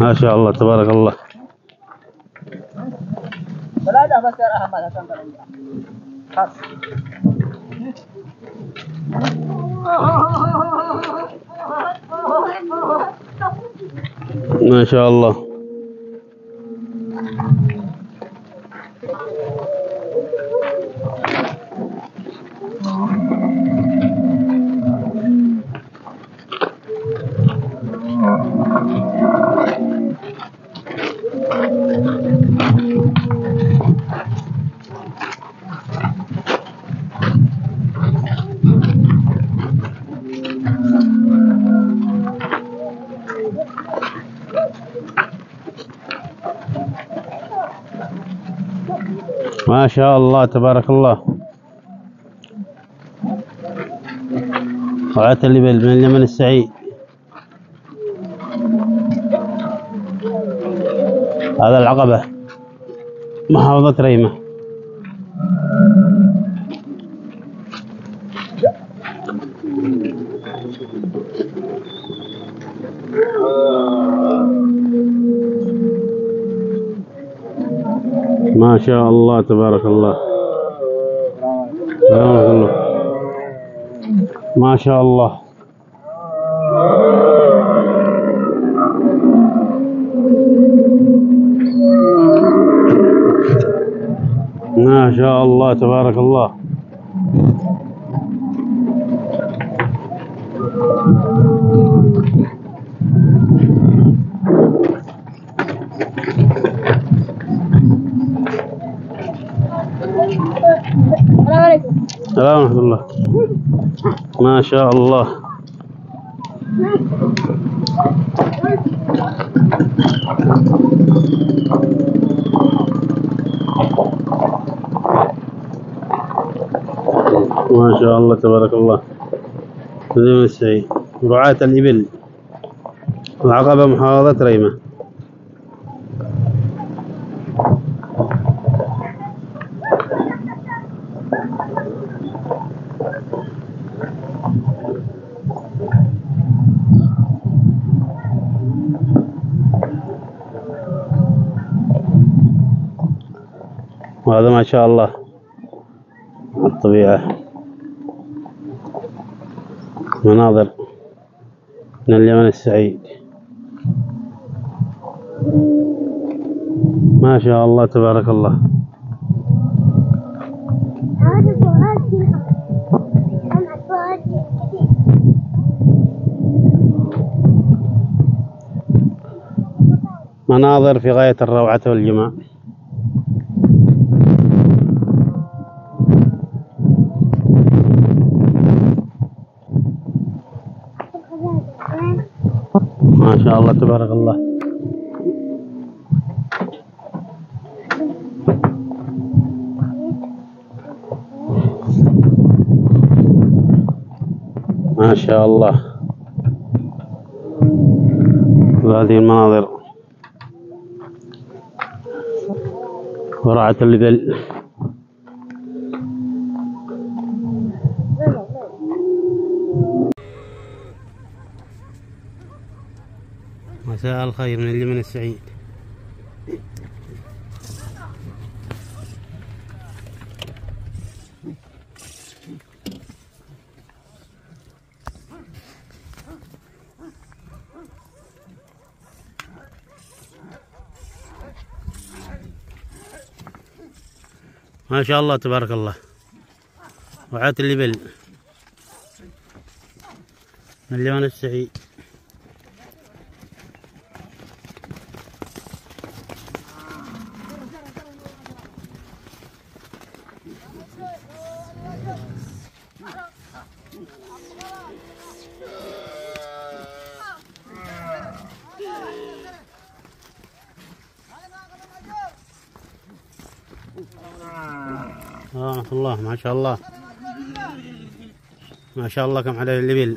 ما شاء الله تبارك الله. ما شاء الله. ما شاء الله تبارك الله. رعاة الإبل من اليمن السعيد. هذا العقبة محافظة ريمة. ما شاء الله تبارك الله. ما شاء الله. ما شاء الله تبارك الله. السلام ورحمة الله. ما شاء الله. ما شاء الله تبارك الله. اليمن السعيد. رعاة الإبل. العقبة محافظة ريمة. وهذا ما شاء الله الطبيعة، مناظر من اليمن السعيد. ما شاء الله تبارك الله. مناظر في غاية الروعة والجمال. ما شاء الله تبارك الله. ما شاء الله. وهذه المناظر ورعاة الإبل. مساء الخير من اليمن السعيد. ما شاء الله تبارك الله. رعاة الإبل من اليمن السعيد. ورحمة الله. ما شاء الله. ما شاء الله كم عدد الإبل.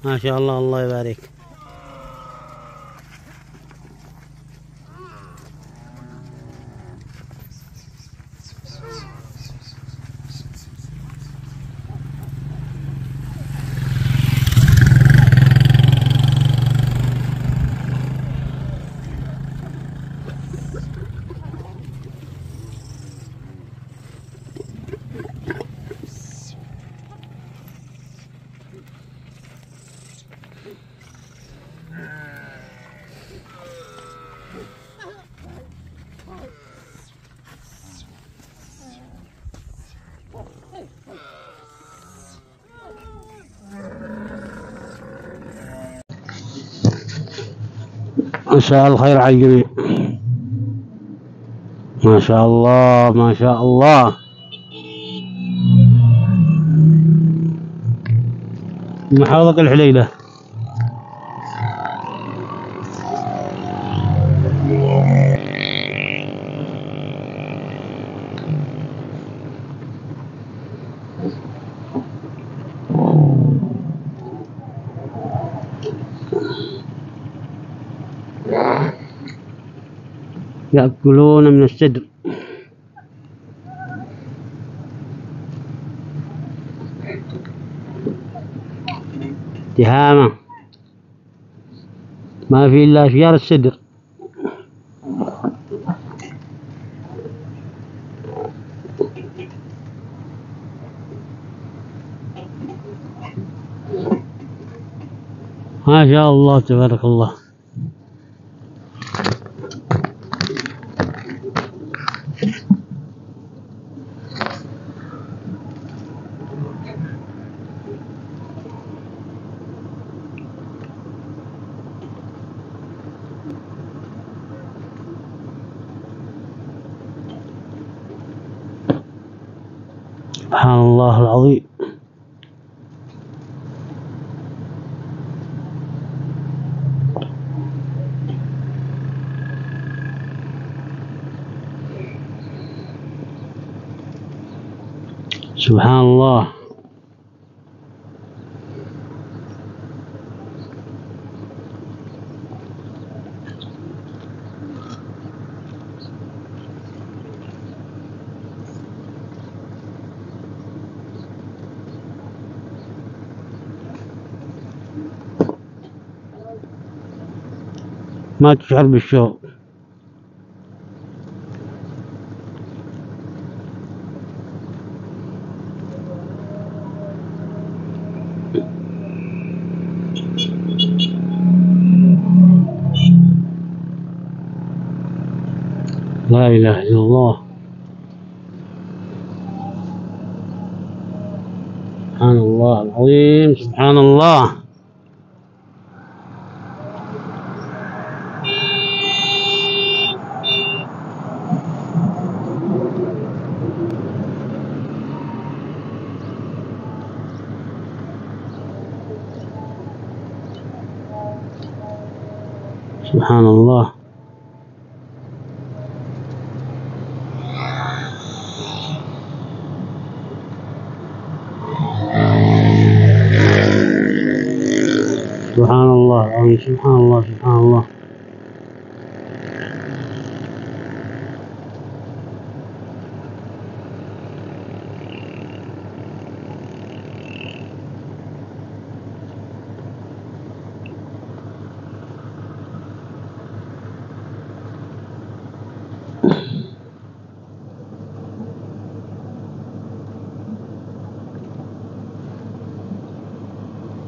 ما شاء الله، الله يبارك. مساء الخير على الجميع. ما شاء الله ما شاء الله. محافظة الحليلة. يأكلون من السدر. تهامة ما في إلا أشجار السدر. ما شاء الله تبارك الله. سبحان الله العظيم. سبحان الله. ما تشعر بالشوق. لا إله إلا الله. سبحان الله العظيم. سبحان الله. سبحان الله. سبحان الله العظيم. سبحان الله. سبحان الله.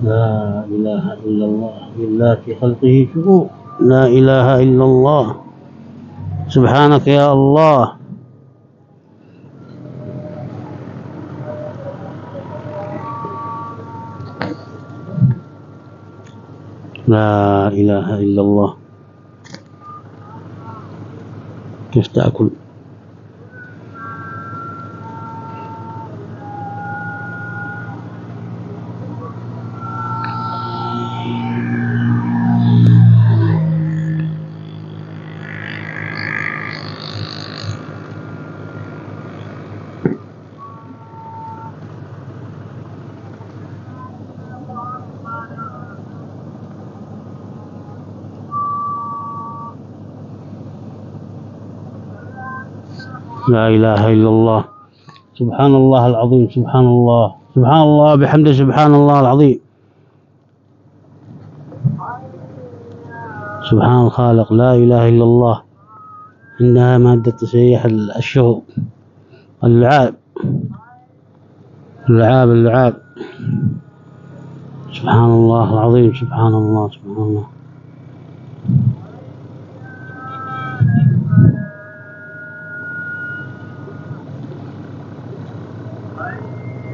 لا إله إلا الله. لله في خلقه شؤون. لا إله إلا الله. سبحانك يا الله. لا إله إلا الله. كيف تأكل؟ لا إله إلا الله. سبحان الله العظيم. سبحان الله. سبحان الله بحمده. سبحان الله العظيم. سبحان الخالق. لا إله إلا الله. إنها مادة تسيح الشهوب. اللعاب اللعاب اللعاب. سبحان الله العظيم. سبحان الله. سبحان الله.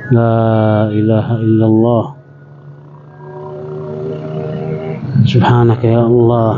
لا إله إلا الله. سبحانك يا الله.